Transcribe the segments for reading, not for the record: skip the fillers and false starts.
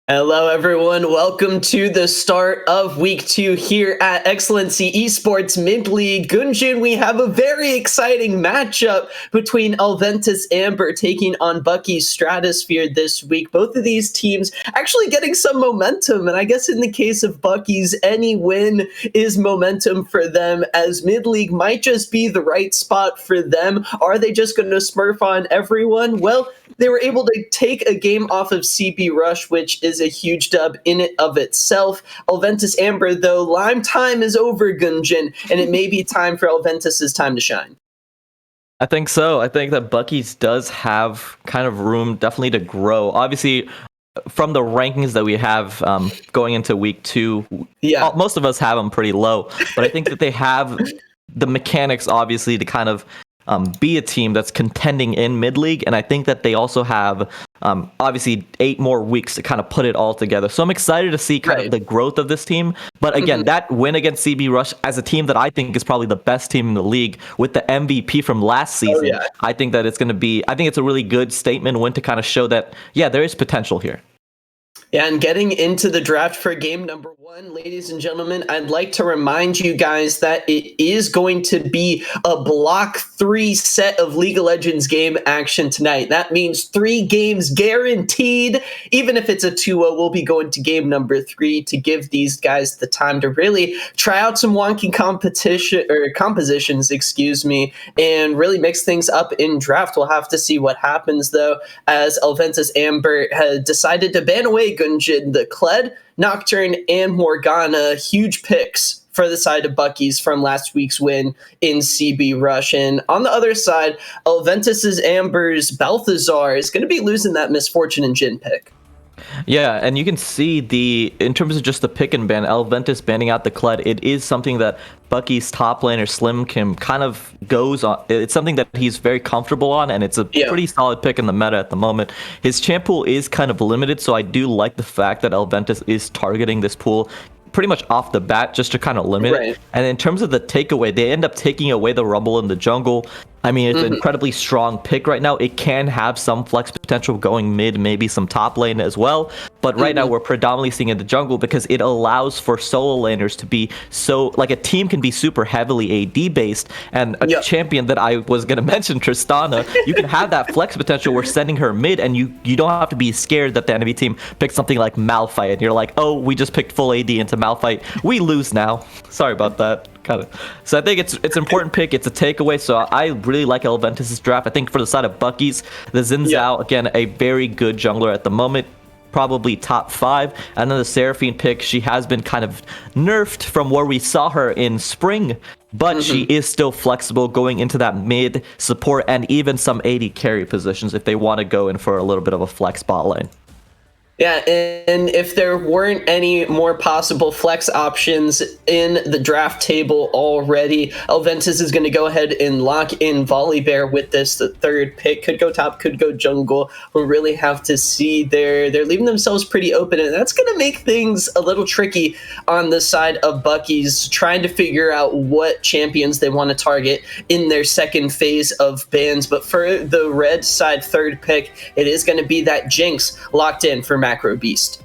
Hello, everyone. Welcome to the start of week 2 here at XLNC Esports Mid-League. Gunjin, we have a very exciting matchup between Elventus Amber taking on Bucky's Stratosphere this week. Both of these teams actually getting some momentum, and I guess in the case of Bucky's, any win is momentum for them, as Mid-League might just be the right spot for them. Are they just going to smurf on everyone? Well, they were able to take a game off of CB Rush, which is a huge dub in it of itself. Elventus Amber, though, Lime time is over, Gunjin, and it may be time for Elventus's time to shine. I think so. I think that Bucky's does have kind of room definitely to grow. Obviously, from the rankings that we have going into week 2, most of us have them pretty low. But I think that they have the mechanics, obviously, to kind of be a team that's contending in mid-league, and I think that they also have obviously 8 more weeks to kind of put it all together. So I'm excited to see kind of the growth of this team. But again, that win against CB Rush as a team that I think is probably the best team in the league with the MVP from last season, I think that it's going to be, I think it's a really good statement win to kind of show that, yeah, there is potential here. Yeah, and getting into the draft for game number 1, ladies and gentlemen, I'd like to remind you guys that it is going to be a block 3 set of League of Legends game action tonight. That means 3 games guaranteed. Even if it's a 2-0, we'll be going to game number 3 to give these guys the time to really try out some wonky compositions, and really mix things up in draft. We'll have to see what happens, though, as Elventus Amber has decided to ban away Gunjin, the Kled, Nocturne, and Morgana. Huge picks for the side of Bucky's from last week's win in CB Rush. And on the other side, Elventus's Amber's Balthazar is going to be losing that Misfortune and Jin pick. Yeah, and you can see in terms of just the pick and ban, Elventus banning out the Kled, it is something that Bucky's top laner Slim Kim kind of goes on. It's something that he's very comfortable on, and it's a pretty solid pick in the meta at the moment. His champ pool is kind of limited, so I do like the fact that Elventus is targeting this pool pretty much off the bat just to kind of limit it. And in terms of the takeaway, they end up taking away the Rumble in the jungle. I mean, it's an incredibly strong pick right now. It can have some flex potential going mid, maybe some top lane as well. But right now, we're predominantly seeing in the jungle because it allows for solo laners to be so, like a team can be super heavily AD based. And a champion that I was going to mention, Tristana, you can have that flex potential. We're sending her mid, and you don't have to be scared that the enemy team picks something like Malphite. And you're like, oh, we just picked full AD into Malphite. We lose now. Sorry about that. So I think it's an important pick. It's a takeaway. So I really like Elventus' draft. I think for the side of Bucky's, the Xin Zhao, again, a very good jungler at the moment, probably top 5. And then the Seraphine pick, she has been kind of nerfed from where we saw her in spring, but she is still flexible going into that mid support and even some AD carry positions if they want to go in for a little bit of a flex bot lane. Yeah, and if there weren't any more possible flex options in the draft table already, Elventus is going to go ahead and lock in Volibear with this, the 3rd pick. Could go top, could go jungle. We'll really have to see. They're leaving themselves pretty open, and that's going to make things a little tricky on the side of Bucky's, trying to figure out what champions they want to target in their second phase of bans. But for the red side 3rd pick, it is going to be that Jinx locked in for Macro Beast.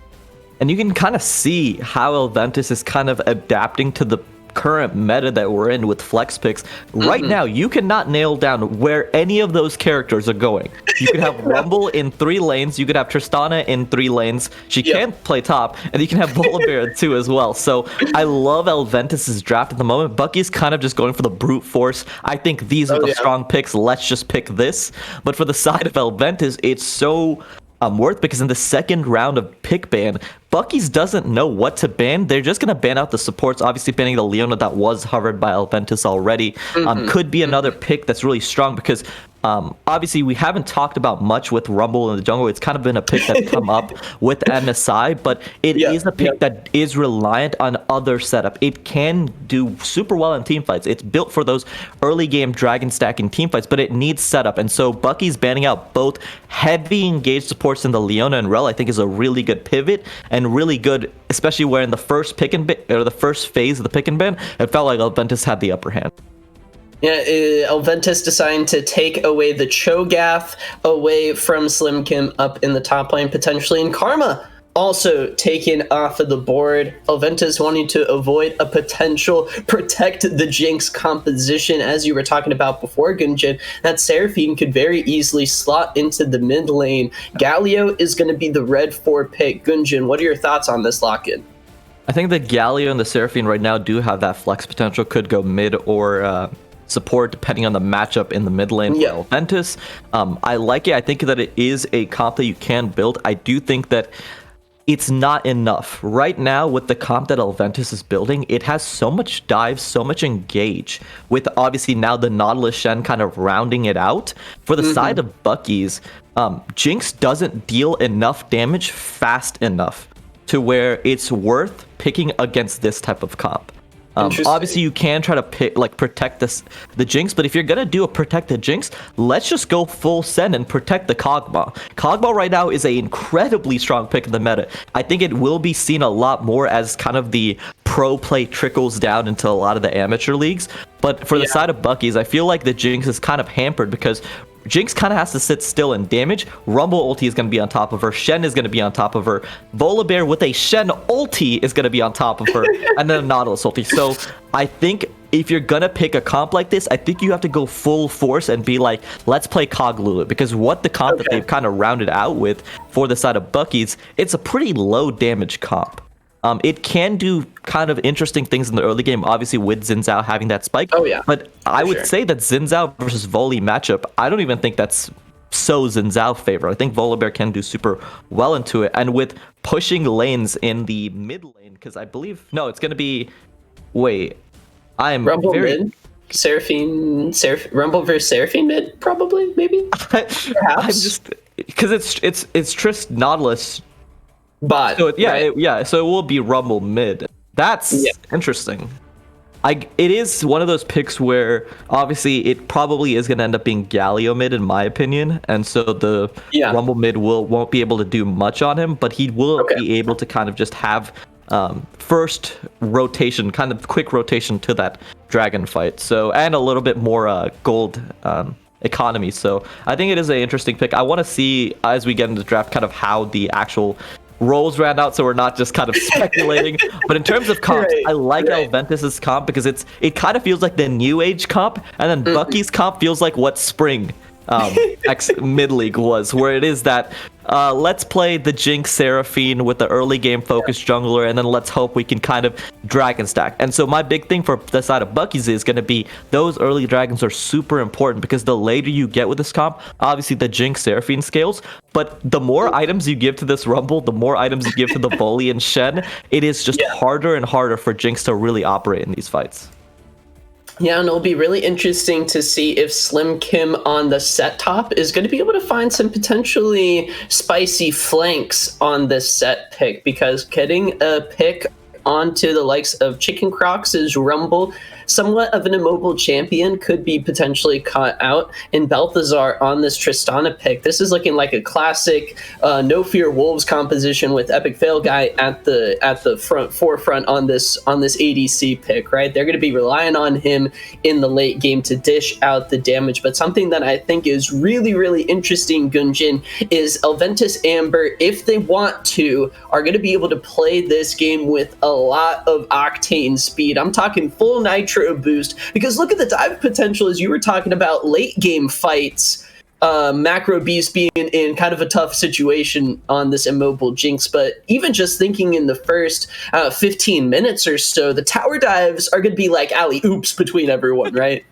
And you can kind of see how Elventus is kind of adapting to the current meta that we're in with flex picks. Right now, you cannot nail down where any of those characters are going. You could have Rumble in 3 lanes, you could have Tristana in 3 lanes, she can't play top, and you can have Volibear too as well. So I love Elventus' draft at the moment. Bucky's kind of just going for the brute force. I think these are the strong picks, let's just pick this. But for the side of Elventus, it's so worth, because in the second round of pick ban, Bucky's doesn't know what to ban. They're just going to ban out the supports. Obviously, banning the Leona that was hovered by Elventus already could be another pick that's really strong, because obviously we haven't talked about much with Rumble in the jungle. It's kind of been a pick that's come up with MSI, but it is a pick that is reliant on other setup. It can do super well in team fights. It's built for those early game dragon stacking team fights, but it needs setup. And so Bucky's banning out both heavy engaged supports in the Leona and Rel, I think, is a really good pivot and really good, especially where in the first pick and ban, or the first phase of the pick and ban, it felt like Elventus had the upper hand. Yeah, Elventus deciding to take away the Cho'Gath away from Slim Kim up in the top lane potentially, and Karma also taken off of the board. Elventus wanting to avoid a potential protect the Jinx composition, as you were talking about before, Gunjin. That Seraphine could very easily slot into the mid lane. Galio is going to be the red 4 pick. Gunjin, what are your thoughts on this lock-in? I think the Galio and the Seraphine right now do have that flex potential. Could go mid or support depending on the matchup in the mid lane for Elventus. I like it. I think that it is a comp that you can build. I do think that it's not enough. Right now, with the comp that Elventus is building, it has so much dive, so much engage, with obviously now the Nautilus Shen kind of rounding it out. For the side of Bucky's, Jinx doesn't deal enough damage fast enough to where it's worth picking against this type of comp. Obviously, you can try to protect the Jinx, but if you're gonna do a protect the Jinx, let's just go full send and protect the Kog'Maw. Kog'Maw right now is an incredibly strong pick in the meta. I think it will be seen a lot more as kind of the pro play trickles down into a lot of the amateur leagues. But for the side of Bucky's, I feel like the Jinx is kind of hampered because Jinx kind of has to sit still and damage. Rumble ulti is going to be on top of her. Shen is going to be on top of her. Volibear with a Shen ulti is going to be on top of her. And then a Nautilus ulti. So I think if you're going to pick a comp like this, I think you have to go full force and be like, let's play Cog Lulu. Because what the comp that they've kind of rounded out with for the side of Bucky's, it's a pretty low damage comp. It can do kind of interesting things in the early game, obviously with Xin Zhao having that spike. But I would say that Xin Zhao versus Voli matchup, I don't even think that's so Xin Zhao favor. I think Volibear can do super well into it. And with pushing lanes in the mid lane, because I believe, no, it's going to be, Rumble mid? Seraphine, Rumble versus Seraphine mid, probably, maybe? Perhaps. I'm just, because it's Trist Nautilus. But so so it will be Rumble mid. That's interesting. It is one of those picks where obviously it probably is going to end up being Galio mid in my opinion, and so the Rumble mid won't be able to do much on him, but he will be able to kind of just have first rotation, kind of quick rotation to that dragon fight. So and a little bit more gold economy. So I think it is an interesting pick. I want to see as we get into the draft kind of how the actual roles ran out, so we're not just kind of speculating. But in terms of comps, I like Elventus's comp because it kind of feels like the new age comp, and then Bucky's comp feels like what Spring X mid league was, where it is that let's play the Jinx Seraphine with the early game focused jungler, and then let's hope we can kind of dragon stack. And so my big thing for the side of Bucky's is going to be those early dragons are super important, because the later you get with this comp, obviously the Jinx Seraphine scales, but the more items you give to this Rumble, the more items you give to the Voli and Shen, it is just harder and harder for Jinx to really operate in these fights. Yeah, and it'll be really interesting to see if Slim Kim on the set top is going to be able to find some potentially spicy flanks on this set pick, because getting a pick onto the likes of Chicken Crocs' Rumble, somewhat of an immobile champion, could be potentially caught out. And Balthazar on this Tristana pick, this is looking like a classic No Fear Wolves composition with Epic Fail Guy at the forefront on this ADC pick, right? They're going to be relying on him in the late game to dish out the damage. But something that I think is really, really interesting, Gunjin, is Elventus Amber, if they want to, are going to be able to play this game with a lot of octane speed. I'm talking full nitro boost, because look at the dive potential, as you were talking about late game fights, Macro Beast being in kind of a tough situation on this immobile Jinx. But even just thinking in the first 15 minutes or so, the tower dives are going to be like alley oops between everyone, right?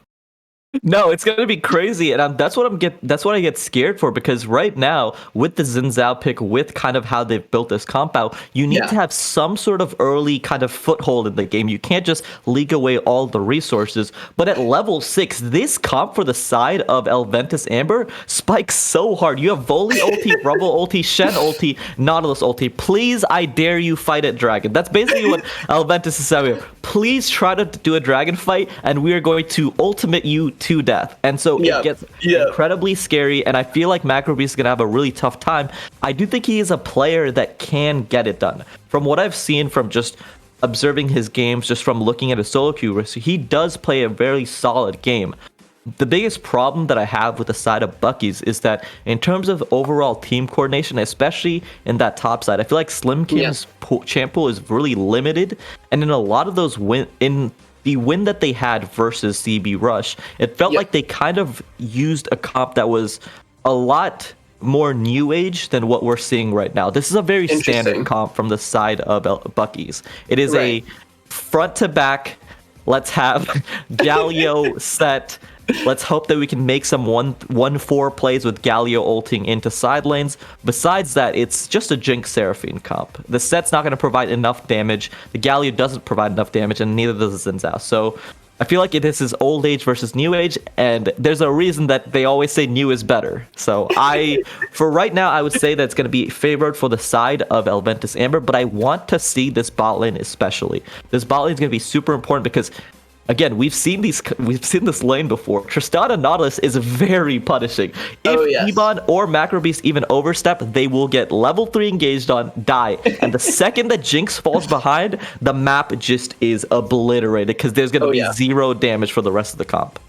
No, it's gonna be crazy, and that's what I get scared for, because right now with the Xin Zhao pick, with kind of how they've built this comp out, you need to have some sort of early kind of foothold in the game. You can't just leak away all the resources. But at level 6, this comp for the side of Elventus Amber spikes so hard. You have Voli ulti, Rumble ulti, Shen ulti, Nautilus ulti. Please, I dare you, fight at dragon. That's basically what Elventus is saying. Please try to do a dragon fight, and we are going to ultimate you to death. And so it gets incredibly scary, and I feel like Macrobeast is going to have a really tough time. I do think he is a player that can get it done. From what I've seen from just observing his games, just from looking at his solo queue, he does play a very solid game. the biggest problem that I have with the side of Bucky's is that in terms of overall team coordination, especially in that top side, I feel like Slim Kim's champ pool is really limited. And in a lot of those in the win that they had versus CB Rush, it felt like they kind of used a comp that was a lot more new age than what we're seeing right now. This is a very standard comp from the side of Bucky's. It is a front to back, let's have Galio set. Let's hope that we can make some 1-4 plays with Galio ulting into side lanes. Besides that, it's just a Jinx Seraphine comp. The set's not going to provide enough damage. The Galio doesn't provide enough damage, and neither does the Xin Zhao. So I feel like this is old age versus new age, and there's a reason that they always say new is better. So for right now, I would say that it's going to be favored for the side of Elventus Amber, but I want to see this bot lane especially. This bot lane is going to be super important because, again, we've seen this lane before. Tristana Nautilus is very punishing. If Ebon or Macro Beast even overstep, they will get level 3 engaged on, die. And the second that Jinx falls behind, the map just is obliterated because there's going to be 0 damage for the rest of the comp.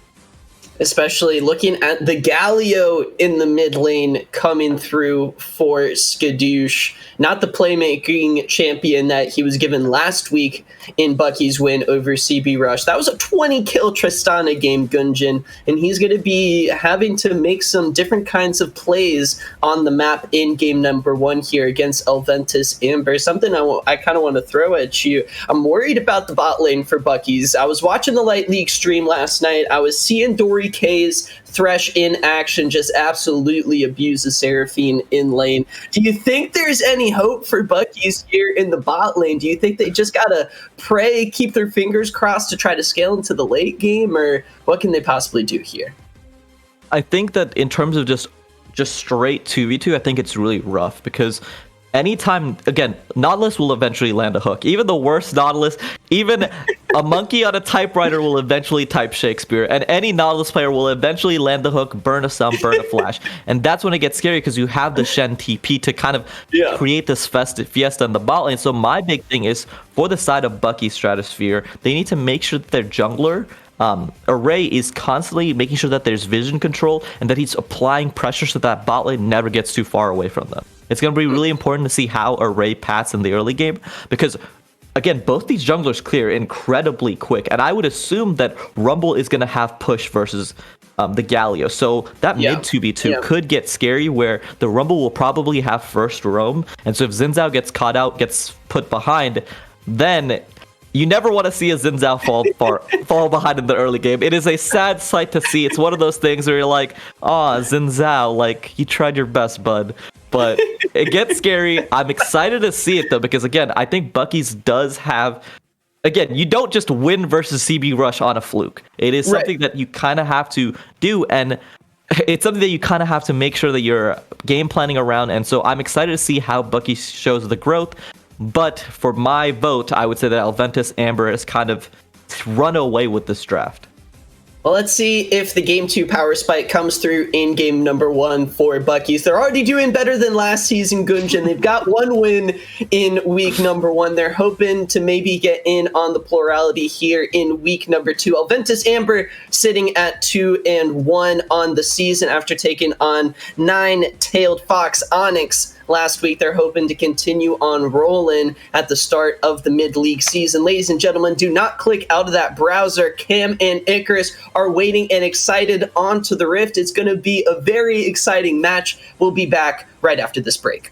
Especially looking at the Galio in the mid lane coming through for Skadoosh, not the playmaking champion that he was given last week in Bucky's win over CB Rush. That was a 20-kill Tristana game, Gunjin, and he's going to be having to make some different kinds of plays on the map in game number 1 here against Elventus Amber. Something I kind of want to throw at you. I'm worried about the bot lane for Bucky's. I was watching the Light League stream last night. I was seeing Dory K's Thresh in action just absolutely abuse the Seraphine in lane. Do you think there's any hope for Bucky's here in the bot lane? Do you think they just gotta pray, keep their fingers crossed to try to scale into the late game, or what can they possibly do here? I think that in terms of just straight 2v2, I think it's really rough because anytime, again, Nautilus will eventually land a hook. Even the worst Nautilus, even a monkey on a typewriter will eventually type Shakespeare, and any Nautilus player will eventually land the hook, burn a sum, burn a flash. And that's when it gets scary because you have the Shen TP to kind of create this fiesta in the bot lane. So my big thing is, for the side of Bucky Stratosphere, they need to make sure that their jungler, Array, is constantly making sure that there's vision control and that he's applying pressure so that bot lane never gets too far away from them. It's going to be really important to see how Array pats in the early game because, again, both these junglers clear incredibly quick, and I would assume that Rumble is going to have push versus the Galio. So that mid 2v2 could get scary where the Rumble will probably have first roam, and so if Xin Zhao gets caught out, gets put behind, then you never want to see a Xin Zhao fall behind in the early game. It is a sad sight to see. It's one of those things where you're like, Xin Zhao, like, you tried your best, bud. But it gets scary. I'm excited to see it, though, because, again, I think Bucky's does have... Again, you don't just win versus CB Rush on a fluke. It is something that you kind of have to do, and it's something that you kind of have to make sure that you're game planning around, and so I'm excited to see how Bucky shows the growth. But for my vote, I would say that Elventus Amber has kind of run away with this draft. Well, let's see if the Game 2 power spike comes through in Game number 1 for Bucky's. They're already doing better than last season, Gunjin. They've got 1 win in week number 1. They're hoping to maybe get in on the plurality here in week number 2. Elventus Amber sitting at 2-1 on the season after taking on Nine-Tailed Fox Onyx last week. They're hoping to continue on rolling at the start of the mid-league season. Ladies and gentlemen, do not click out of that browser. Cam and Icarus are waiting and excited onto the Rift. It's going to be a very exciting match. We'll be back right after this break.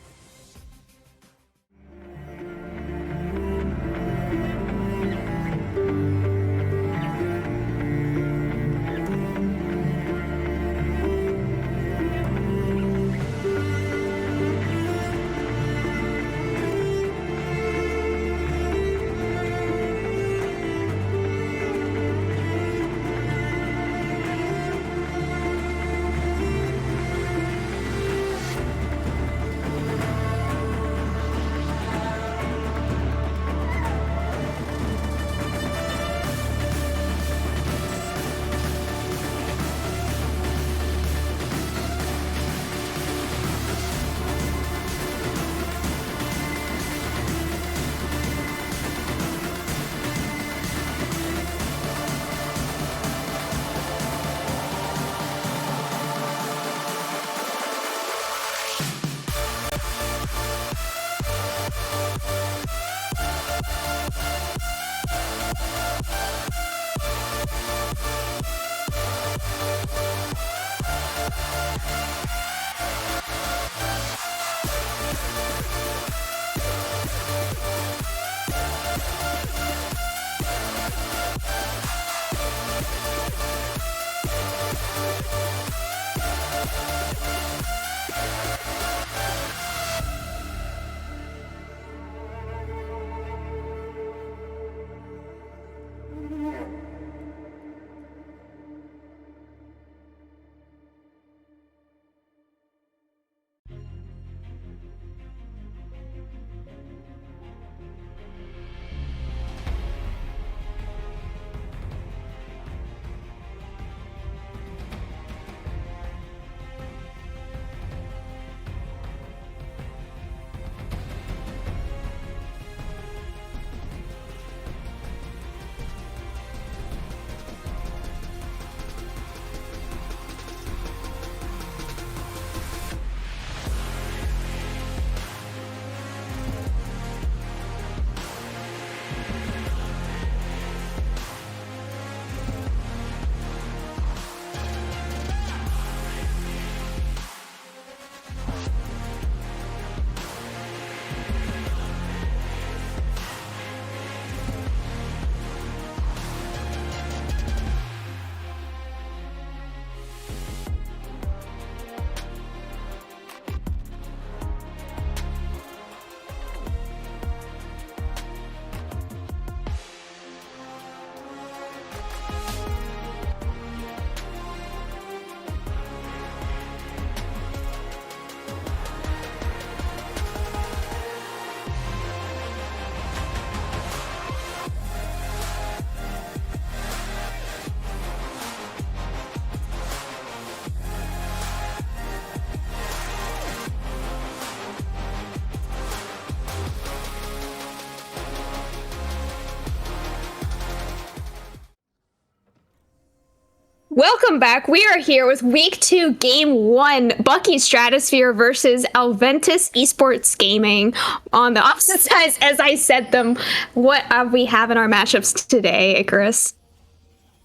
Welcome back. We are here with week 2, game 1, Bucky Stratosphere versus Elventus Esports Gaming. On the opposite sides, as I said them, what we have in our matchups today, Icarus?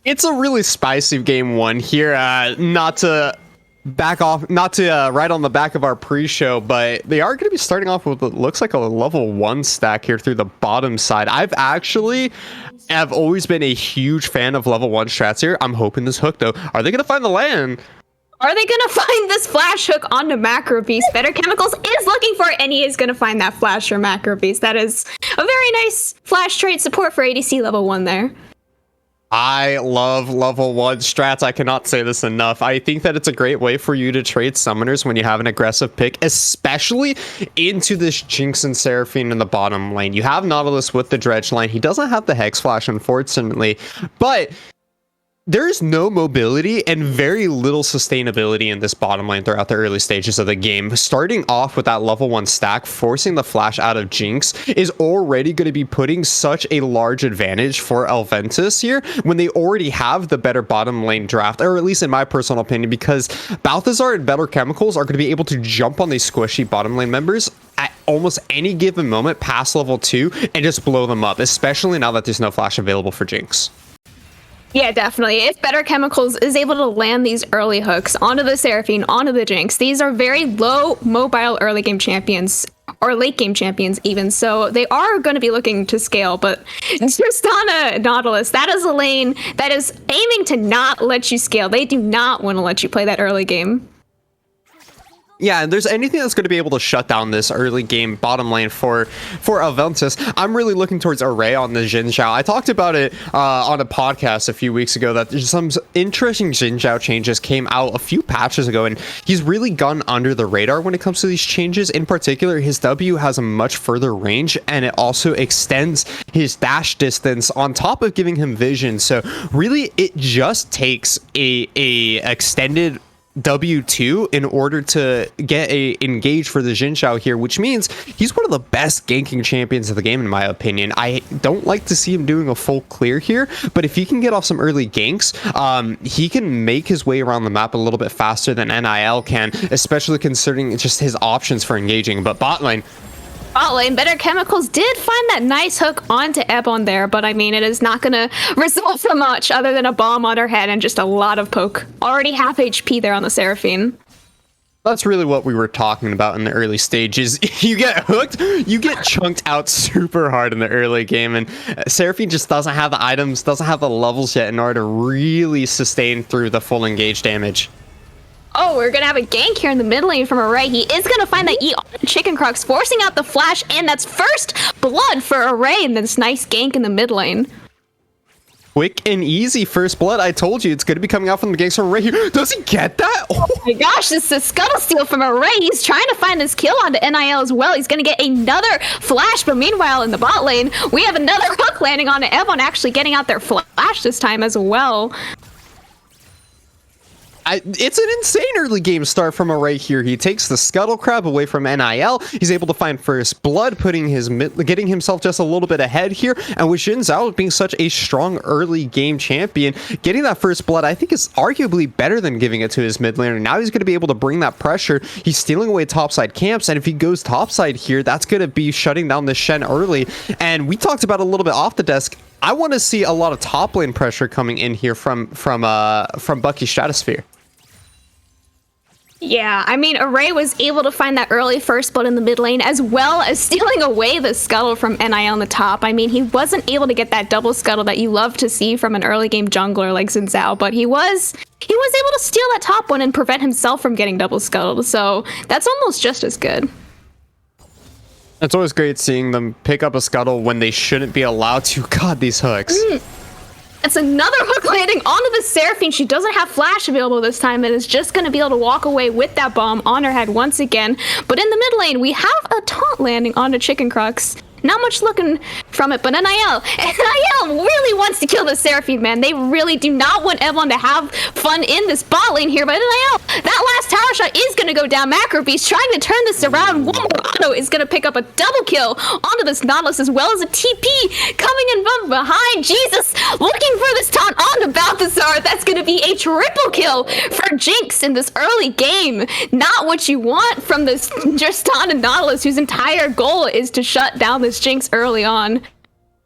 It's a really spicy game 1 here. Not to right on the back of our pre-show, but they are going to be starting off with what looks like a level 1 stack here through the bottom side. I've always been a huge fan of level 1 strats here. I'm hoping this hook, though. Are they going to find the land? Are they going to find this flash hook onto Macro Beast? Better Chemicals is looking for it, and he is going to find that flash for Macro Beast. That is a very nice flash trait support for ADC level 1 there. I love level 1 strats. I cannot say this enough. I think that it's a great way for you to trade summoners when you have an aggressive pick, especially into this Jinx and Seraphine in the bottom lane. You have Nautilus with the Dredge line. He doesn't have the Hex Flash, unfortunately, but there's no mobility and very little sustainability in this bottom lane throughout the early stages of the game. Starting off with that level 1 stack, forcing the flash out of Jinx is already going to be putting such a large advantage for Elventus here when they already have the better bottom lane draft, or at least in my personal opinion, because Balthazar and Better Chemicals are going to be able to jump on these squishy bottom lane members at almost any given moment past level 2 and just blow them up, especially now that there's no flash available for Jinx. Yeah, definitely. If Better Chemicals is able to land these early hooks onto the Seraphine, onto the Jinx, these are very low mobile early game champions, or late game champions even, so they are going to be looking to scale. But Tristana Nautilus, that is a lane that is aiming to not let you scale. They do not want to let you play that early game. Yeah, and there's anything that's going to be able to shut down this early game bottom lane for Elventus. I'm really looking towards Array on the Xin Zhao. I talked about it on a podcast a few weeks ago that there's some interesting Xin Zhao changes came out a few patches ago, and he's really gone under the radar when it comes to these changes. In particular, his W has a much further range, and it also extends his dash distance on top of giving him vision. So really, it just takes a extended W2 in order to get a engage for the Xin Zhao here, which means he's one of the best ganking champions of the game in my opinion. I don't like to see him doing a full clear here, but if he can get off some early ganks, he can make his way around the map a little bit faster than NIL can, especially considering just his options for engaging. But bot lane, bot lane. Better Chemicals did find that nice hook onto Ebon there, but I mean, it is not going to result from much other than a bomb on her head and just a lot of poke. Already half HP there on the Seraphine. That's really what we were talking about in the early stages. You get hooked, you get chunked out super hard in the early game, and Seraphine just doesn't have the items, doesn't have the levels yet in order to really sustain through the full engage damage. Oh, we're gonna have a gank here in the mid lane from Array. He is gonna find that E on Chicken Crocs, forcing out the flash, and that's first blood for Array in this nice gank in the mid lane. Quick and easy first blood. I told you it's going to be coming out from the ganks from Array here. Does he get that? Oh my gosh, this is Scuttle Steal from Array. He's trying to find his kill onto NIL as well. He's going to get another flash, but meanwhile in the bot lane, we have another hook landing onto Ebon, actually getting out their flash this time as well. It's an insane early game start from Array here. He takes the Scuttle Crab away from NIL. He's able to find first blood, getting himself just a little bit ahead here. And with Xin Zhao being such a strong early game champion, getting that first blood, I think is arguably better than giving it to his mid laner. Now he's going to be able to bring that pressure. He's stealing away topside camps. And if he goes topside here, that's going to be shutting down the Shen early. And we talked about a little bit off the desk. I want to see a lot of top lane pressure coming in here from Bucky Stratosphere. Yeah, I mean, Array was able to find that early first blood in the mid lane, as well as stealing away the scuttle from NIL on the top. I mean, he wasn't able to get that double scuttle that you love to see from an early game jungler like Xin Zhao, but he was able to steal that top one and prevent himself from getting double scuttled, so that's almost just as good. It's always great seeing them pick up a scuttle when they shouldn't be allowed to. God, these hooks. It's another hook landing onto the Seraphine. She doesn't have flash available this time and is just going to be able to walk away with that bomb on her head once again. But in the mid lane, we have a taunt landing onto Chicken Crocs. Not much looking from it, but NIL really wants to kill the Seraphine, man. They really do not want Evelyn to have fun in this bot lane here, but NIL, that last tower shot is going to go down. Macro Beast trying to turn this around. One more auto is going to pick up a double kill onto this Nautilus, as well as a TP coming in from behind. Jesus, looking for this taunt onto Balthazar. That's going to be a triple kill for Jinx in this early game. Not what you want from this just taunted Nautilus, whose entire goal is to shut down this Jinx early on.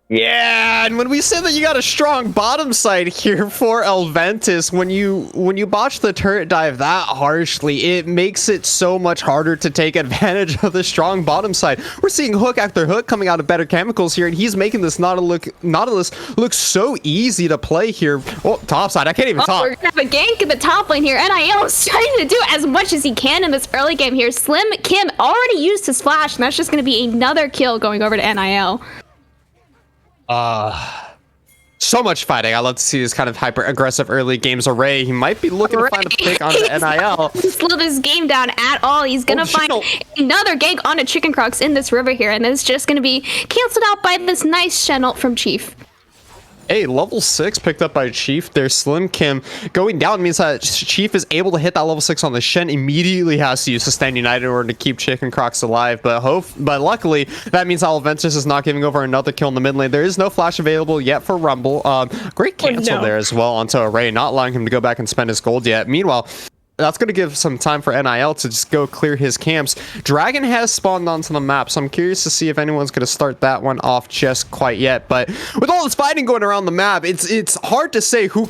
Yeah, and when we said that you got a strong bottom side here for Elventus, when you botch the turret dive that harshly, it makes it so much harder to take advantage of the strong bottom side. We're seeing hook after hook coming out of Better Chemicals here, and he's making this Nautilus look so easy to play here. Oh, top side, I can't even talk. We're gonna have a gank in the top lane here. NIL is trying to do as much as he can in this early game here. Slim Kim already used his flash, and that's just gonna be another kill going over to NIL. So much fighting. I love to see this kind of hyper aggressive early games. Array, he might be looking to find a pick onto NIL. Slow this game down at all. He's gonna find another gank onto Chicken Crocs in this river here, and it's just gonna be canceled out by this nice Shen ult from Chief. Hey, level 6 picked up by Chief. There's Slim Kim. Going down means that Chief is able to hit that level 6 on the Shen. Immediately has to use Sustain United in order to keep Chicken Crocs alive. But luckily, that means Elventus is not giving over another kill in the mid lane. There is no flash available yet for Rumble. Great cancel there as well onto Array, not allowing him to go back and spend his gold yet. Meanwhile, that's going to give some time for NIL to just go clear his camps. Dragon has spawned onto the map, so I'm curious to see if anyone's going to start that one off just quite yet. But with all this fighting going around the map, it's hard to say who...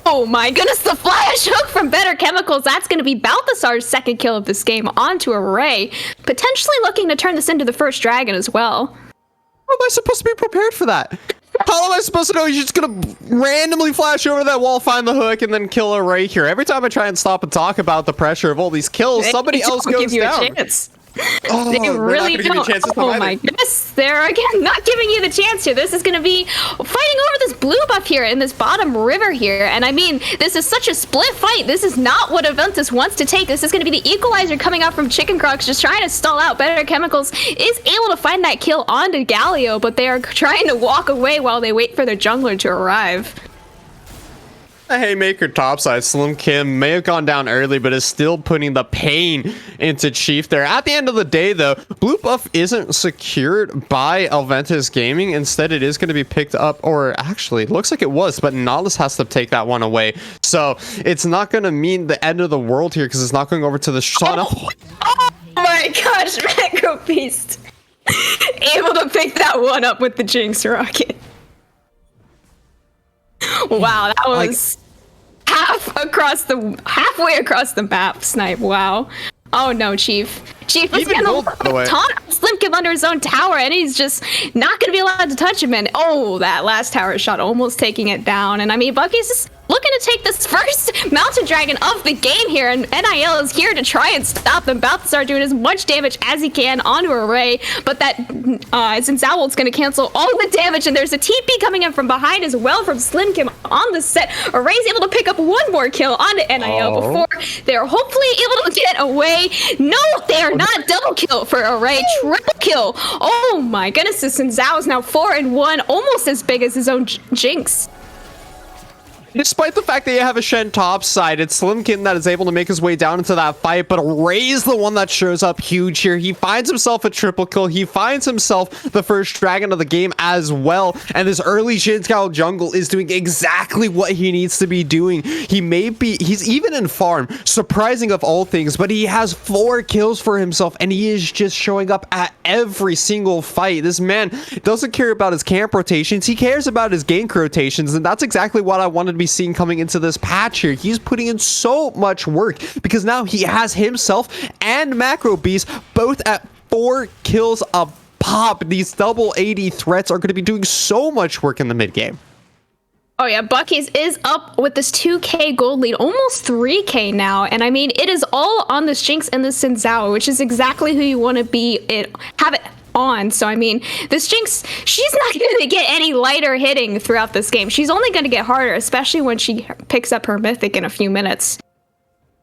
Oh my goodness, the flash hook from Better Chemicals. That's going to be Balthazar's second kill of this game onto Array. Potentially looking to turn this into the first dragon as well. How am I supposed to be prepared for that? How am I supposed to know he's just gonna randomly flash over that wall, find the hook, and then kill Array here? Every time I try and stop and talk about the pressure of all these kills, somebody else goes down. They really don't. Oh my goodness, they're again not giving you the chance here. This is going to be fighting over this blue buff here in this bottom river here. And I mean, this is such a split fight. This is not what Elventus wants to take. This is going to be the equalizer coming out from Chicken Crocs, just trying to stall out. Better Chemicals is able to find that kill onto Galio, but they are trying to walk away while they wait for their jungler to arrive. A haymaker topside. Slim Kim may have gone down early, but is still putting the pain into Chief there. At the end of the day, though, blue buff isn't secured by Elventus Gaming. Instead, it is going to be picked up, or actually, it looks like it was, but Nautilus has to take that one away. So it's not going to mean the end of the world here, because it's not going over to the Shauna. Oh my gosh, Macro Beast. able to pick that one up with the Jinx rocket. Wow, that was halfway across the map, Snipe. Wow. Oh no, Chief. Chief was getting a taunt Slimkim under his own tower, and he's just not going to be allowed to touch him. And oh, that last tower shot almost taking it down. And I mean, Bucky's just looking to take this first Mountain Dragon of the game here, and NIL is here to try and stop them. Balthazar doing as much damage as he can onto Array, but that Zinzowald's going to cancel all the damage, and there's a TP coming in from behind as well from Slimkim on the set. Array's able to pick up one more kill onto NIL before they're hopefully able to get away. No, they're not. Double kill for Array, triple kill. Oh my goodness, this Zinzao is now 4-1, almost as big as his own Jinx. Despite the fact that you have a Shen top side, it's Slimkin that is able to make his way down into that fight, but Ray is the one that shows up huge here. He finds himself a triple kill. He finds himself the first dragon of the game as well, and this early Shinskal jungle is doing exactly what he needs to be doing. He's even in farm, surprising of all things, but he has 4 kills for himself, and he is just showing up at every single fight. This man doesn't care about his camp rotations. He cares about his gank rotations, and that's exactly what I wanted to be seeing coming into this patch here. He's putting in so much work because now he has himself and Macro Beast both at 4 kills a pop. These double 80 threats are going to be doing so much work in the mid game. Oh yeah, Bucky's is up with this 2k gold lead, almost 3k now, and I mean, it is all on this Jinx and this Zinzao, which is exactly who you want to have it on. So I mean, this Jinx, she's not going to get any lighter hitting throughout this game. She's only going to get harder, especially when she picks up her mythic in a few minutes.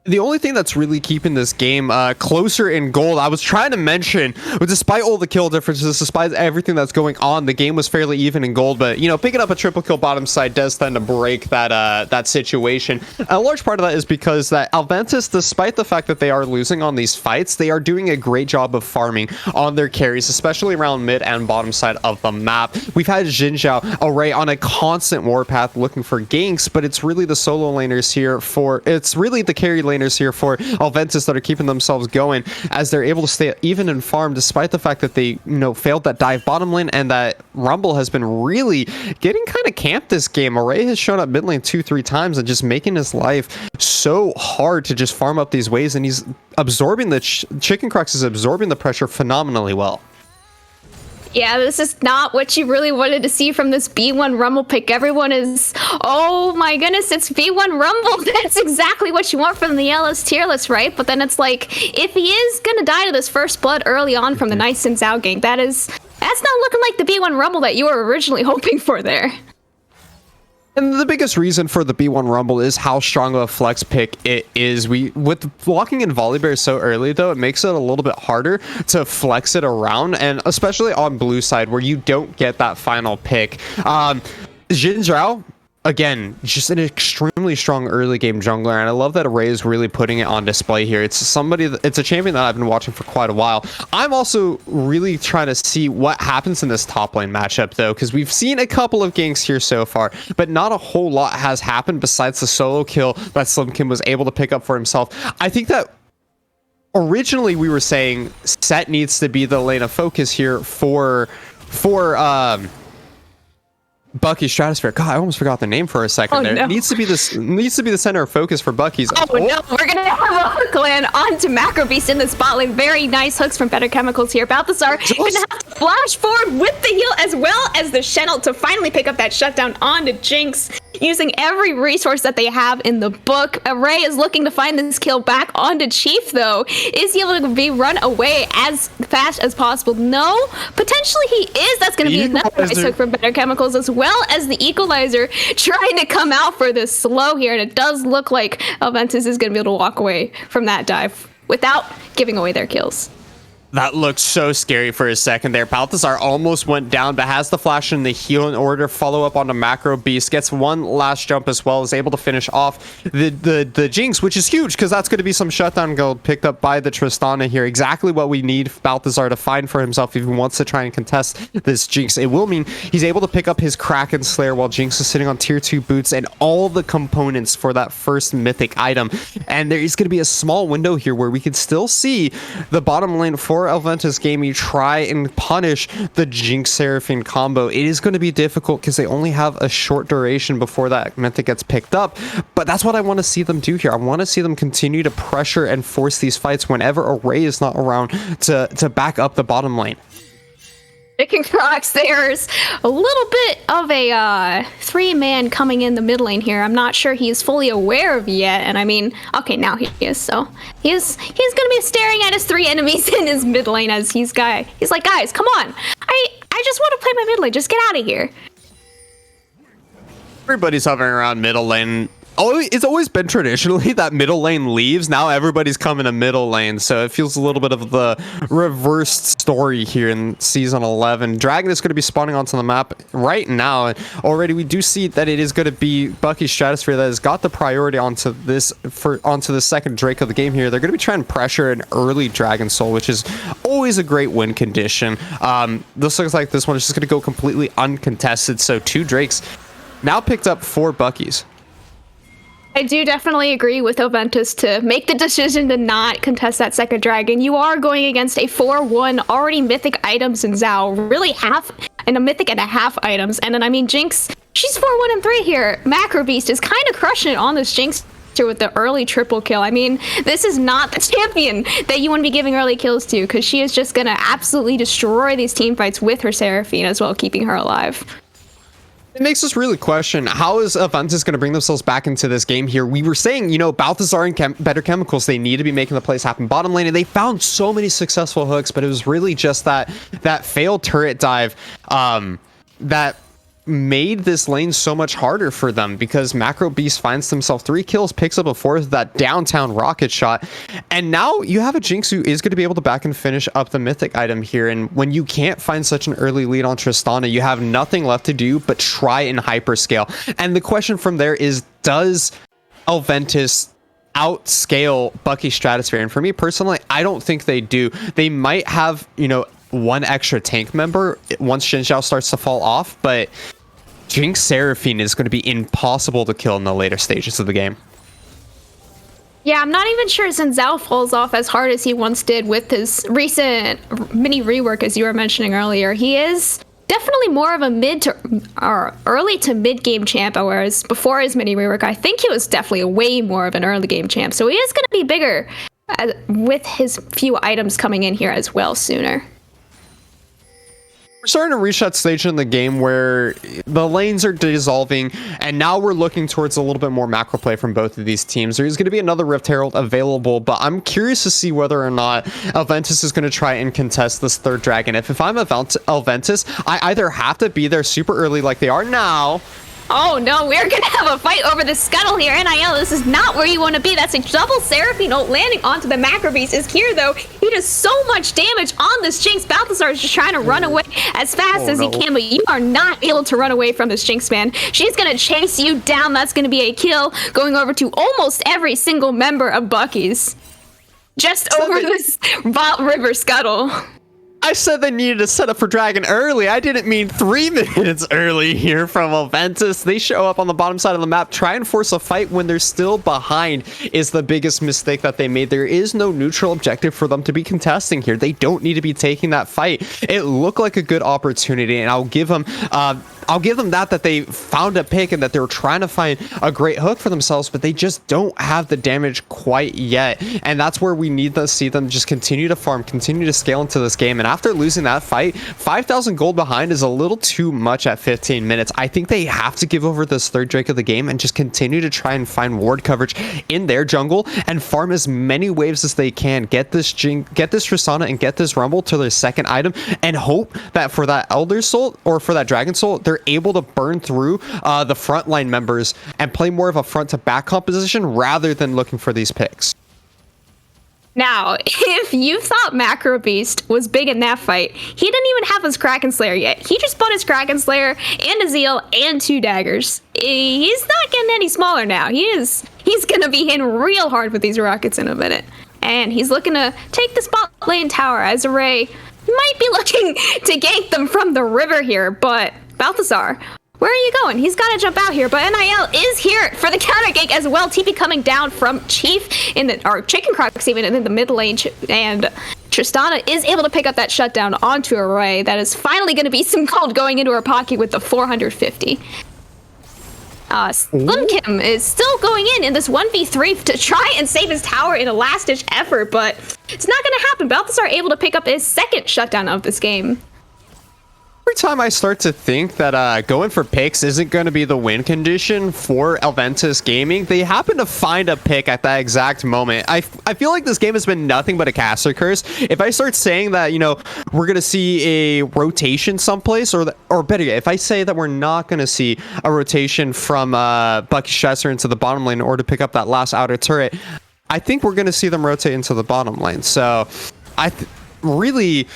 The only thing that's really keeping this game closer in gold, I was trying to mention, despite all the kill differences, despite everything that's going on, the game was fairly even in gold. But, you know, picking up a triple kill bottom side does tend to break that situation. A large part of that is because that Elventus, despite the fact that they are losing on these fights, they are doing a great job of farming on their carries, especially around mid and bottom side of the map. We've had Jinzhao Array on a constant warpath looking for ganks, but it's really the solo laners here it's really the carry laners here for Elventus that are keeping themselves going as they're able to stay even in farm despite the fact that they failed that dive bottom lane, and that Rumble has been really getting kind of camped this game. Array has shown up mid lane 2-3 times and just making his life so hard to just farm up these waves, and he's absorbing Chicken Crux is absorbing the pressure phenomenally well. Yeah, this is not what you really wanted to see from this B1 Rumble pick. Everyone is, oh my goodness, it's B1 Rumble. That's exactly what you want from the LS tier list, right? But then it's like, if he is going to die to this first blood early on from the nice Zinzao gank, that's not looking like the B1 Rumble that you were originally hoping for there. And the biggest reason for the B1 Rumble is how strong of a flex pick it is. With blocking in Volibear so early, though, it makes it a little bit harder to flex it around, and especially on blue side where you don't get that final pick. Jinzhao, again, just an extremely strong early game jungler, and I love that Array is really putting it on display here. It's a champion that I've been watching for quite a while. I'm also really trying to see what happens in this top lane matchup, though, because we've seen a couple of ganks here so far, but not a whole lot has happened besides the solo kill that Slimkin was able to pick up for himself. I think that originally we were saying Set needs to be the lane of focus here for Bucky Stratosphere. God, I almost forgot the name for a second there. No. It needs to be the center of focus for Bucky's. No, we're gonna have a hook land onto Macro Beast in the spot lane. Very nice hooks from Better Chemicals here. Balthazar gonna have to flash forward with the heal as well as the Shen ult to finally pick up that shutdown onto Jinx, using every resource that they have in the book. Array is looking to find this kill back onto Chief, though. Is he able to be run away as fast as possible? No, potentially he is. That's gonna be another nice hook from Better Chemicals as well as the Equalizer trying to come out for this slow here, and it does look like Elventus is going to be able to walk away from that dive without giving away their kills. That looked so scary for a second there. Balthazar almost went down, but has the flash and the heal in order. Follow up on the Macro Beast. Gets one last jump as well. Is able to finish off the Jinx, which is huge because that's going to be some shutdown gold picked up by the Tristana here. Exactly what we need Balthazar to find for himself if he wants to try and contest this Jinx. It will mean he's able to pick up his Kraken Slayer while Jinx is sitting on tier 2 boots and all the components for that first mythic item. And there is going to be a small window here where we can still see the bottom lane for your Elventus game, you try and punish the Jinx Seraphine combo. It is going to be difficult because they only have a short duration before that Mythic gets picked up, but that's what I want to see them do here. I want to see them continue to pressure and force these fights whenever Array is not around to back up the bottom lane. Chicken Crocs, there's a little bit of a 3-man coming in the mid lane here. I'm not sure he's fully aware of yet, and I mean, okay, now he is, so he's gonna be staring at his 3 enemies in his mid lane as he's like, guys, come on, I just want to play my mid lane, just get out of here. Everybody's hovering around middle lane. It's always been traditionally that middle lane leaves. Now everybody's coming to middle lane, so it feels a little bit of the reversed story here in Season 11. Dragon is going to be spawning onto the map right now, and already we do see that it is going to be Bucky Stratosphere that has got the priority onto the second Drake of the game here. They're going to be trying to pressure an early Dragon Soul, which is always a great win condition. This looks like this one is just going to go completely uncontested, so 2 Drakes now picked up 4 Buckies. I do definitely agree with Elventus to make the decision to not contest that second dragon. You are going against a 4-1 already mythic items in Zhao, really half and a mythic and a half items. And then, I mean, Jinx, she's 4-1 and 3 here. Macro Beast is kind of crushing it on this Jinx with the early triple kill. I mean, this is not the champion that you want to be giving early kills to, because she is just going to absolutely destroy these team fights with her Seraphine as well, keeping her alive. It makes us really question, how is Elventus going to bring themselves back into this game here? We were saying, you know, Balthazar and Better Chemicals, they need to be making the plays happen bottom lane, and they found so many successful hooks, but it was really just that failed turret dive that made this lane so much harder for them, because Macro Beast finds himself 3 kills, picks up a 4th, that downtown rocket shot, and now you have a Jinx who is going to be able to back and finish up the mythic item here. And when you can't find such an early lead on Tristana, you have nothing left to do but try and hyperscale. And the question from there is, does Elventus outscale Bucky Stratosphere? And for me personally, I don't think they do. They might have, you know, 1 extra tank member once Xin Zhao starts to fall off, but Jinx Seraphine is going to be impossible to kill in the later stages of the game. Yeah, I'm not even sure since Zhao falls off as hard as he once did with his recent mini rework, as you were mentioning earlier. He is definitely more of a mid to or early to mid game champ, whereas before his mini rework, I think he was definitely way more of an early game champ. So he is going to be bigger with his few items coming in here as well sooner. We're starting to reach that stage in the game where the lanes are dissolving, and now we're looking towards a little bit more macro play from both of these teams. There's going to be another Rift Herald available, but I'm curious to see whether or not Elventus is going to try and contest this 3rd dragon. If I'm Elventus, I either have to be there super early like they are now. Oh no, we're gonna have a fight over the scuttle here. NIL, this is not where you want to be. That's a double Seraphine ult landing onto the Macro Beast. Is here though. He does so much damage on this Jinx. Balthazar is just trying to run away as fast as he can, but you are not able to run away from this Jinx, man. She's gonna chase you down. That's gonna be a kill, going over to almost every single member of Bucky's. Just over this Vault River scuttle. I said they needed to set up for Dragon early. I didn't mean 3 minutes early here from Elventus. They show up on the bottom side of the map, try and force a fight when they're still behind is the biggest mistake that they made. There is no neutral objective for them to be contesting here. They don't need to be taking that fight. It looked like a good opportunity, and I'll give them that they found a pick and that they were trying to find a great hook for themselves, but they just don't have the damage quite yet. And that's where we need to see them just continue to farm, continue to scale into this game. And after losing that fight, 5,000 gold behind is a little too much at 15 minutes. I think they have to give over this 3rd Drake of the game and just continue to try and find ward coverage in their jungle and farm as many waves as they can. Get this Tristana and get this Rumble to their 2nd item, and hope that for that Elder Soul or for that Dragon Soul, they're able to burn through the frontline members and play more of a front to back composition rather than looking for these picks. Now, if you thought Macro Beast was big in that fight, he didn't even have his Kraken Slayer yet. He just bought his Kraken Slayer and a Zeal and 2 daggers. He's not getting any smaller now. He's gonna be hitting real hard with these rockets in a minute. And he's looking to take the spot lane tower as Array might be looking to gank them from the river here, but Balthazar, where are you going? He's got to jump out here, but NIL is here for the counter gank as well. TP coming down from Chief in the, or Chicken Crocs even in the mid lane, and Tristana is able to pick up that shutdown onto a Ray. That is finally going to be some gold going into her pocket with the 450. Slim Kim is still going in this 1v3 to try and save his tower in a last-ditch effort, but it's not going to happen. Balthazar able to pick up his second shutdown of this game. Every time I start to think that going for picks isn't going to be the win condition for Elventus Gaming, they happen to find a pick at that exact moment. I feel like this game has been nothing but a caster curse. If I start saying that, you know, we're going to see a rotation someplace, or better yet, if I say that we're not going to see a rotation from Bucky Stratosphere into the bottom lane in order to pick up that last outer turret, I think we're going to see them rotate into the bottom lane. So really,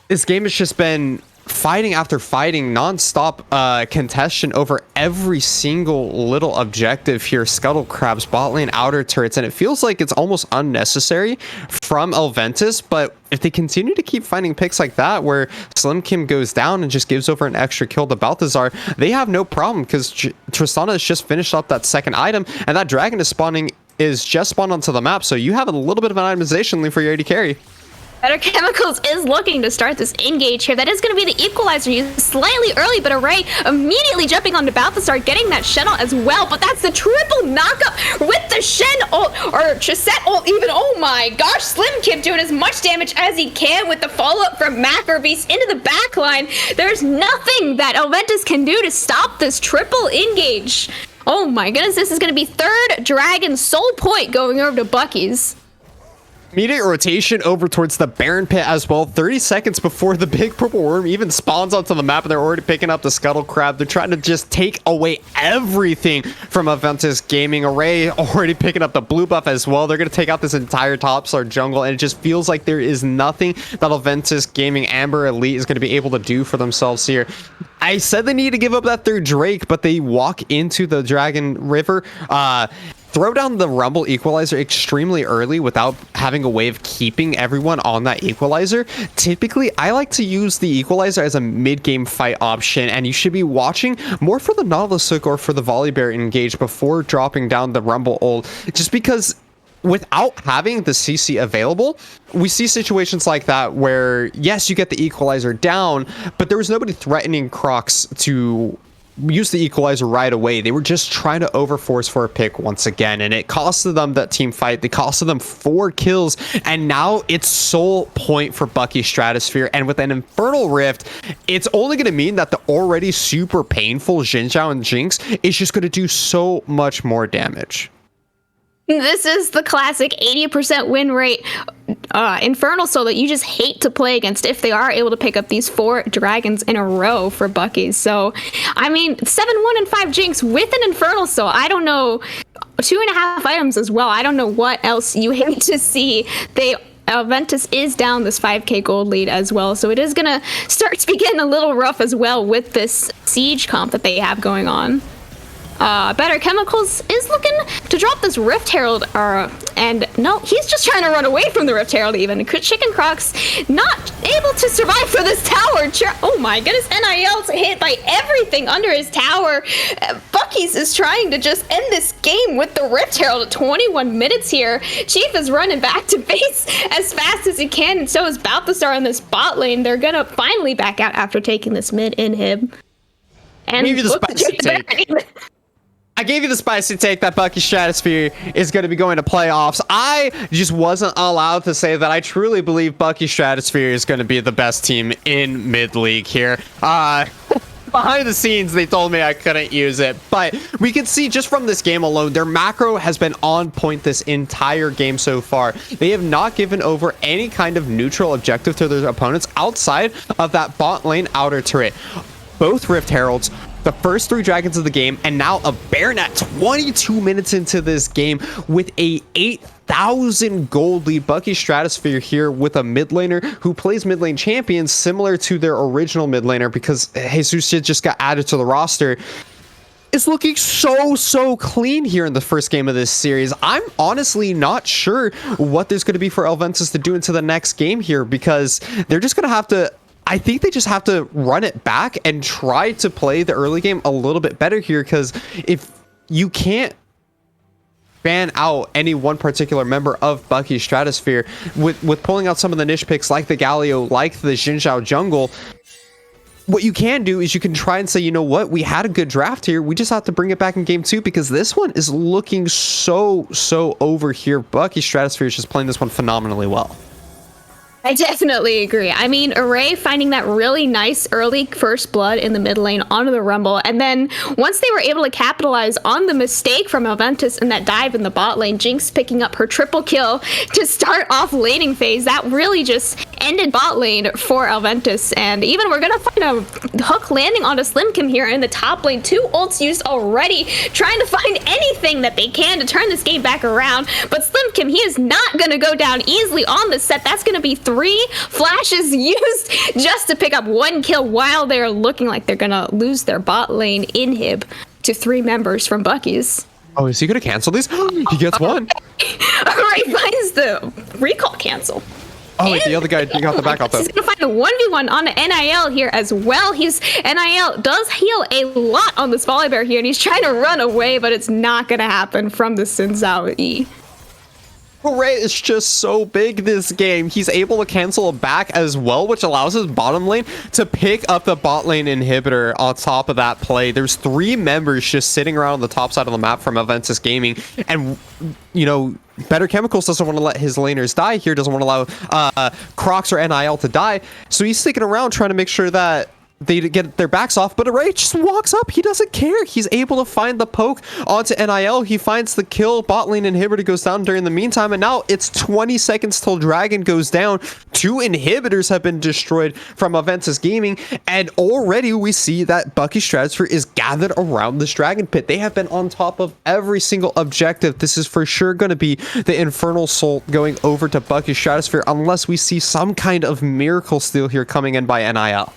this game has just been fighting after fighting, non-stop contestation over every single little objective here. Scuttle crabs, bot lane, outer turrets, and it feels like it's almost unnecessary from Elventus. But if they continue to keep finding picks like that, where Slim Kim goes down and just gives over an extra kill to Balthazar, they have no problem, because Tristana has just finished up that second item, and that dragon is just spawned onto the map. So you have a little bit of an itemization lead for your AD carry. Better Chemicals is looking to start this engage here. That is going to be the equalizer used slightly early, but Array immediately jumping onto Balthazar, getting that Shen ult as well. But that's the triple knockup with the Shen ult, or Chesette ult even. Oh my gosh, Slim Kim doing as much damage as he can with the follow-up from Macro Beast into the backline. There's nothing that Elventus can do to stop this triple engage. Oh my goodness, this is going to be third Dragon Soul Point going over to Bucky's. Immediate rotation over towards the Baron Pit as well. 30 seconds before the big purple worm even spawns onto the map, and they're already picking up the Scuttle Crab. They're trying to just take away everything from Elventus Gaming. Array already picking up the blue buff as well. They're going to take out this entire top star jungle, and it just feels like there is nothing that Elventus Gaming Amber Elite is going to be able to do for themselves here. I said they need to give up that third Drake, but they walk into the Dragon River, throw down the Rumble Equalizer extremely early without having a way of keeping everyone on that Equalizer. Typically, I like to use the Equalizer as a mid-game fight option, and you should be watching more for the Nautilus Hook or for the Volibear engage before dropping down the Rumble ult, just because without having the CC available, we see situations like that where, yes, you get the Equalizer down, but there was nobody threatening Crocs to use the Equalizer right away. They were just trying to overforce for a pick once again, and it costed them that team fight. It costed them 4 kills, and now it's sole point for Bucky Stratosphere. And with an Infernal Rift, it's only going to mean that the already super painful Xin Zhao and Jinx is just going to do so much more damage. This is the classic 80% win rate Infernal Soul that you just hate to play against if they are able to pick up these 4 dragons in a row for Bucky. So, I mean, 7-1 and 5 Jinx with an Infernal Soul. I don't know, 2.5 items as well. I don't know what else you hate to see. Elventus is down this 5k gold lead as well, so it is going to start to be getting a little rough as well with this siege comp that they have going on. Better Chemicals is looking to drop this Rift Herald, and no, he's just trying to run away from the Rift Herald even. Chicken Crocs not able to survive for this tower. Oh my goodness, NIL's hit by everything under his tower. Bucky's is trying to just end this game with the Rift Herald at 21 minutes here. Chief is running back to base as fast as he can, and so is Balthazar in this bot lane. They're gonna finally back out after taking this mid inhib. And maybe the spicy take. I gave you the spicy take that Bucky Stratosphere is going to be going to playoffs. I just wasn't allowed to say that I truly believe Bucky Stratosphere is going to be the best team in mid-league here. Behind the scenes, they told me I couldn't use it, but we can see just from this game alone, their macro has been on point this entire game so far. They have not given over any kind of neutral objective to their opponents outside of that bot lane outer turret. Both Rift Heralds, the first 3 dragons of the game, and now a Baron at 22 minutes into this game with a 8,000 gold lead. Bucky Stratosphere here with a mid laner who plays mid lane champions similar to their original mid laner, because Jesus just got added to the roster. It's looking so clean here in the first game of this series. I'm honestly not sure what there's going to be for Elventus to do into the next game here, because they're just going to have to, I think they just have to run it back and try to play the early game a little bit better here, because if you can't ban out any one particular member of Bucky's Stratosphere with pulling out some of the niche picks like the Galio, like the Jinzhao jungle. What you can do is you can try and say, you know what, we had a good draft here. We just have to bring it back in game 2 because this one is looking so over here. Bucky Stratosphere is just playing this one phenomenally well. I definitely agree. I mean, Array finding that really nice early first blood in the mid lane onto the Rumble, and then once they were able to capitalize on the mistake from Elventus in that dive in the bot lane, Jinx picking up her triple kill to start off laning phase, that really just ended bot lane for Elventus. And even we're gonna find a hook landing onto Slimkim here in the top lane. 2 ults used already, trying to find anything that they can to turn this game back around. But Slimkim, he is not gonna go down easily on this set. That's gonna be 3 flashes used just to pick up 1 kill while they're looking like they're gonna lose their bot lane inhib to 3 members from Bucky's. Oh, is he gonna cancel these? He gets one. Alright, finds the recall cancel. Oh, wait, the other guy got the backup though. He's gonna find a 1v1 on the NIL here as well. NIL does heal a lot on this Volibear here, and he's trying to run away, but it's not gonna happen from the Xin Zhao E. Array is just so big this game. He's able to cancel it back as well, which allows his bottom lane to pick up the bot lane inhibitor on top of that play. There's 3 members just sitting around on the top side of the map from Elventus Gaming, and you know, Better Chemicals doesn't want to let his laners die here, doesn't want to allow Crocs or NIL to die, so he's sticking around trying to make sure that they get their backs off, but Array just walks up. He doesn't care. He's able to find the poke onto NIL. He finds the kill. Bot lane inhibitor goes down during the meantime, and now it's 20 seconds till Dragon goes down. 2 inhibitors have been destroyed from Elventus Gaming, and already we see that Bucky Stratosphere is gathered around this Dragon Pit. They have been on top of every single objective. This is for sure going to be the Infernal Soul going over to Bucky Stratosphere unless we see some kind of miracle steal here coming in by NIL.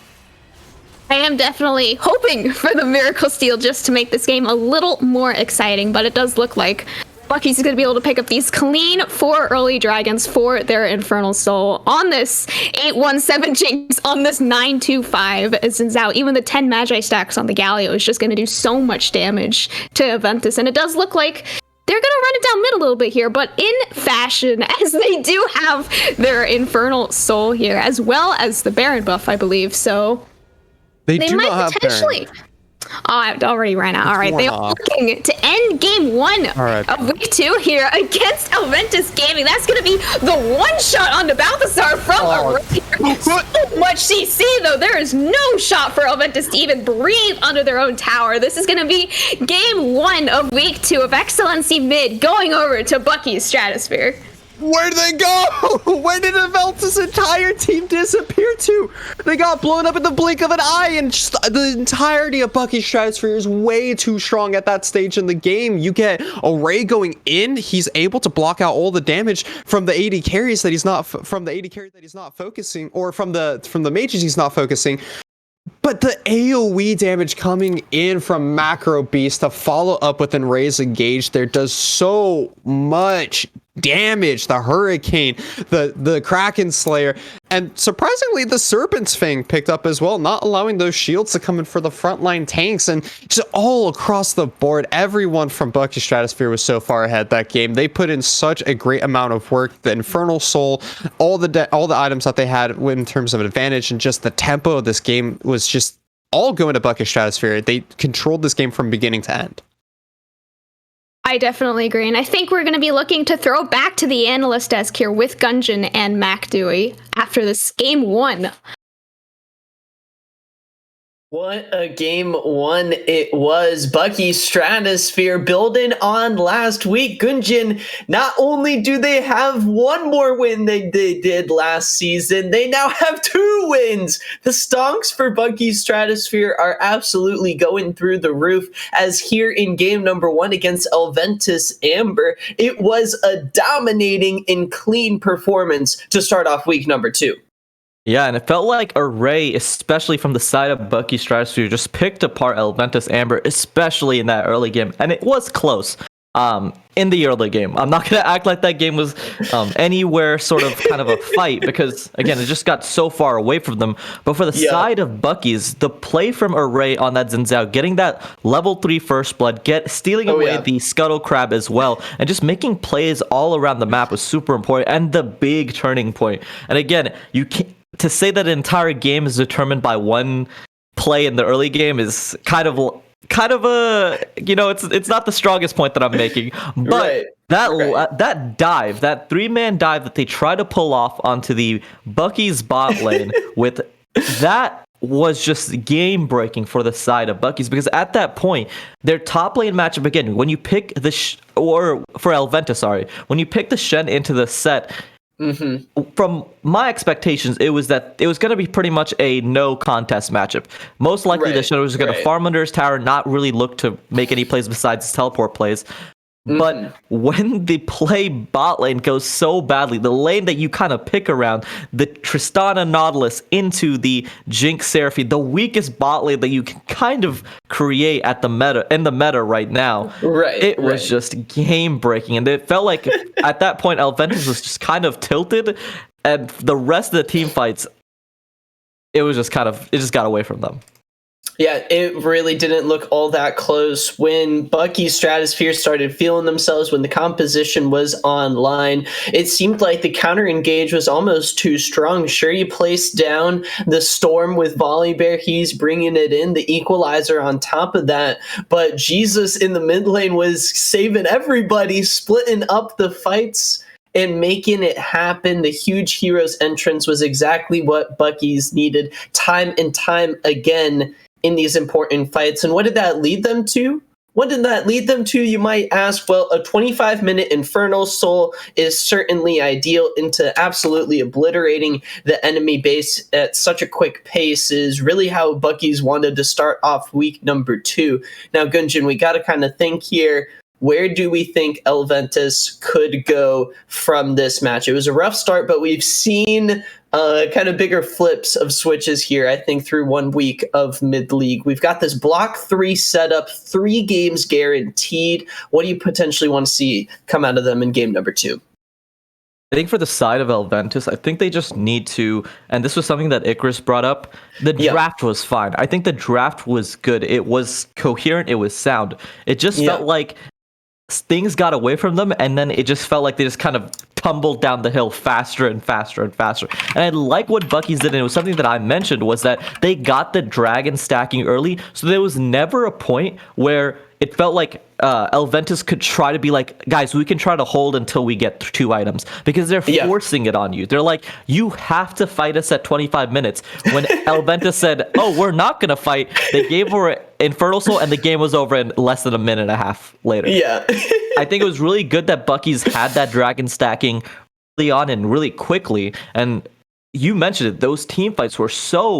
I am definitely hoping for the miracle steal just to make this game a little more exciting, but it does look like Bucky's going to be able to pick up these clean 4 early dragons for their Infernal Soul on this 817 Jinx, on this 925 Xin Zhao. Even the 10 Magi stacks on the Galio is just going to do so much damage to Elventus, and it does look like they're going to run it down mid a little bit here, but in fashion, as they do have their Infernal Soul here, as well as the Baron buff, I believe, so they do might not have potentially... Baron. Oh, I already ran out. All right, they are looking to end game 1 of week 2 here against Elventus Gaming. That's going to be the one shot onto Balthazar from Array. So much CC, though. There is no shot for Elventus to even breathe under their own tower. This is going to be game 1 of week 2 of XLNC mid going over to Bucky's Stratosphere. Where did they go? Where did Elventus' entire team disappear to? They got blown up in the blink of an eye, and just the entirety of Bucky's Stratosphere is way too strong at that stage in the game. You get Array going in, he's able to block out all the damage from the AD carries that he's not focusing, or from the mages he's not focusing. But the AoE damage coming in from Macro Beast to follow up with Enray's Engage there does so much damage. The Hurricane, the Kraken Slayer, and surprisingly the Serpent's Fang picked up as well, not allowing those shields to come in for the frontline tanks. And just all across the board, everyone from Bucky Stratosphere was so far ahead that game. They put in such a great amount of work. The Infernal Soul, all the items that they had in terms of advantage, and just the tempo of this game was just all going to Bucky Stratosphere. They controlled this game from beginning to end. I definitely agree, and I think we're going to be looking to throw back to the analyst desk here with Gungeon and Mac Dewey after this game 1. What a game 1 it was. Bucky Stratosphere building on last week. Gungeon, not only do they have one more win than they did last season, they now have 2 wins. The stonks for Bucky Stratosphere are absolutely going through the roof, as here in game number 1 against Elventus Amber, it was a dominating and clean performance to start off week number 2. Yeah, and it felt like Array, especially from the side of Bucky Stratosphere, just picked apart Elventus Amber, especially in that early game. And it was close. in the early game. I'm not going to act like that game was anywhere sort of kind of a fight because, again, it just got so far away from them. But for the side of Bucky's, the play from Array on that Xin Zhao, getting that level 3 first blood, stealing away the Scuttle Crab as well, and just making plays all around the map was super important, and the big turning point. And again, you can't, to say that an entire game is determined by one play in the early game is kind of a, it's not the strongest point that I'm making, but that dive, that 3-man dive that they try to pull off onto the Bucky's bot lane with that was just game breaking for the side of Bucky's, because at that point their top lane matchup, again, when you pick for Elventus, when you pick the Shen into the set, from my expectations, it was going to be pretty much a no contest matchup. Most likely, the Shen was going to farm under his tower, not really look to make any plays besides his teleport plays. But when the play bot lane goes so badly, the lane that you kind of pick around, the Tristana Nautilus into the Jinx Seraphine, the weakest bot lane that you can kind of create in the meta right now, it was just game breaking. And it felt like at that point, Elventus was just kind of tilted, and the rest of the team fights, it just got away from them. Yeah, it really didn't look all that close when Bucky's Stratosphere started feeling themselves, when the composition was online. It seemed like the counter engage was almost too strong. Sure, you placed down the Storm with Volibear, he's bringing it in, the Equalizer on top of that, but Jesus in the mid lane was saving everybody, splitting up the fights and making it happen. The huge heroes entrance was exactly what Bucky's needed time and time again in these important fights. And what did that lead them to? You might ask. Well, a 25-minute Infernal Soul is certainly ideal. Into absolutely obliterating the enemy base at such a quick pace is really how Bucky's wanted to start off week number 2. Now, Gunjin, we got to kind of think here. Where do we think Elventus could go from this match? It was a rough start, but we've seen kind of bigger flips of switches here, I think, through 1 week of mid-league. We've got this block 3 setup, 3 games guaranteed. What do you potentially want to see come out of them in game number 2? I think for the side of Elventus, I think they just need to, and this was something that Icarus brought up, the draft was fine. I think the draft was good. It was coherent. It was sound. It just felt like things got away from them, and then it just felt like they just kind of tumbled down the hill faster and faster and faster. And I like what Bucky's did, and it was something that I mentioned, was that they got the dragon stacking early, so there was never a point where it felt like Elventus could try to be like, guys, we can try to hold until we get 2 items, because they're forcing it on you. They're like, you have to fight us at 25 minutes. When Elventus said, oh, we're not going to fight, they gave her Infernal Soul, and the game was over in less than a minute and a half later. Yeah. I think it was really good that Bucky's had that dragon stacking early on and really quickly. And you mentioned it, those team fights were so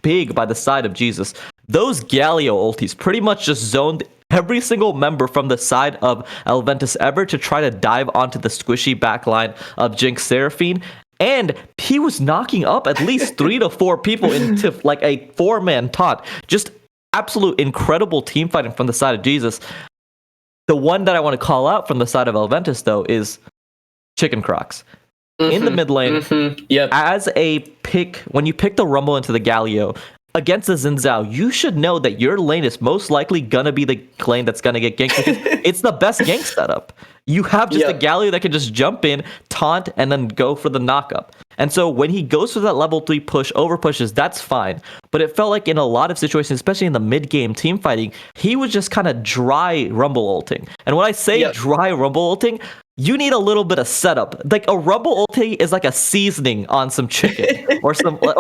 big by the side of Jesus. Those Galio ultis pretty much just zoned every single member from the side of Elventus ever to try to dive onto the squishy backline of Jinx Seraphine. And he was knocking up at least 3 to 4 people into like a 4-man taunt. Just absolute incredible team fighting from the side of Jesus. The one that I want to call out from the side of Elventus, though, is Chicken Crocs. In the mid lane, as a pick, when you pick the Rumble into the Galio, against the Xin Zhao, you should know that your lane is most likely going to be the lane that's going to get ganked, because it's the best gank setup. You have just a Galio that can just jump in, taunt, and then go for the knockup. And so when he goes for that level 3 push, over pushes, that's fine. But it felt like in a lot of situations, especially in the mid-game team fighting, he was just kind of dry Rumble ulting. And when I say dry Rumble ulting, you need a little bit of setup. Like a Rumble ulti is like a seasoning on some chicken or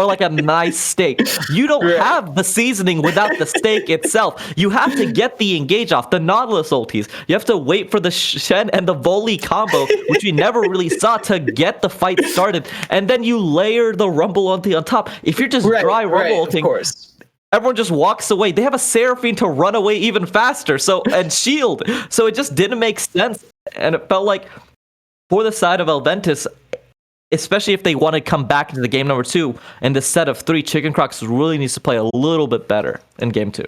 like a nice steak. You don't have the seasoning without the steak itself. You have to get the engage off. The Nautilus ultis, you have to wait for the Shen and the volley combo, which we never really saw, to get the fight started. And then you layer the Rumble ulti on top. If you're just dry Rumble ulting, of course, everyone just walks away. They have a Seraphine to run away even faster, and shield. So it just didn't make sense. And it felt like for the side of Elventus, especially if they want to come back into the game number 2, and the set of 3, Chicken Crocs really needs to play a little bit better in game 2.